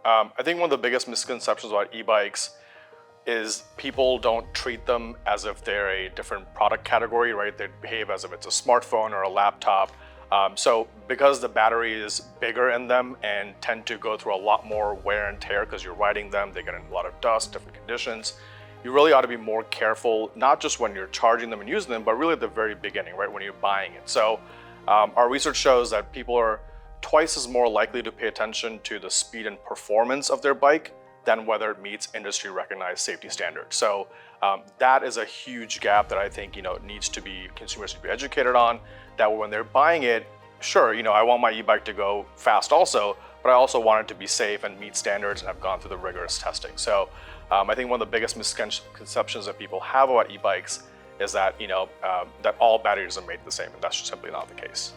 I think one of the biggest misconceptions about e-bikes is people don't treat them as if they're a different product category, right? They behave as if it's a smartphone or a laptop. So because the battery is bigger in them and tend to go through a lot more wear and tear because you're riding them, they get in a lot of dust, different conditions. You really ought to be more careful, not just when you're charging them and using them, but really at the very beginning, right? When you're buying it. So our research shows that people are twice as more likely to pay attention to the speed and performance of their bike than whether it meets industry recognized safety standards. So that is a huge gap that I think needs to be consumers to be educated on. That when they're buying it, sure, I want my e-bike to go fast also, but I also want it to be safe and meet standards and have gone through the rigorous testing. So I think one of the biggest misconceptions that people have about e-bikes is that that all batteries are made the same, and that's just simply not the case.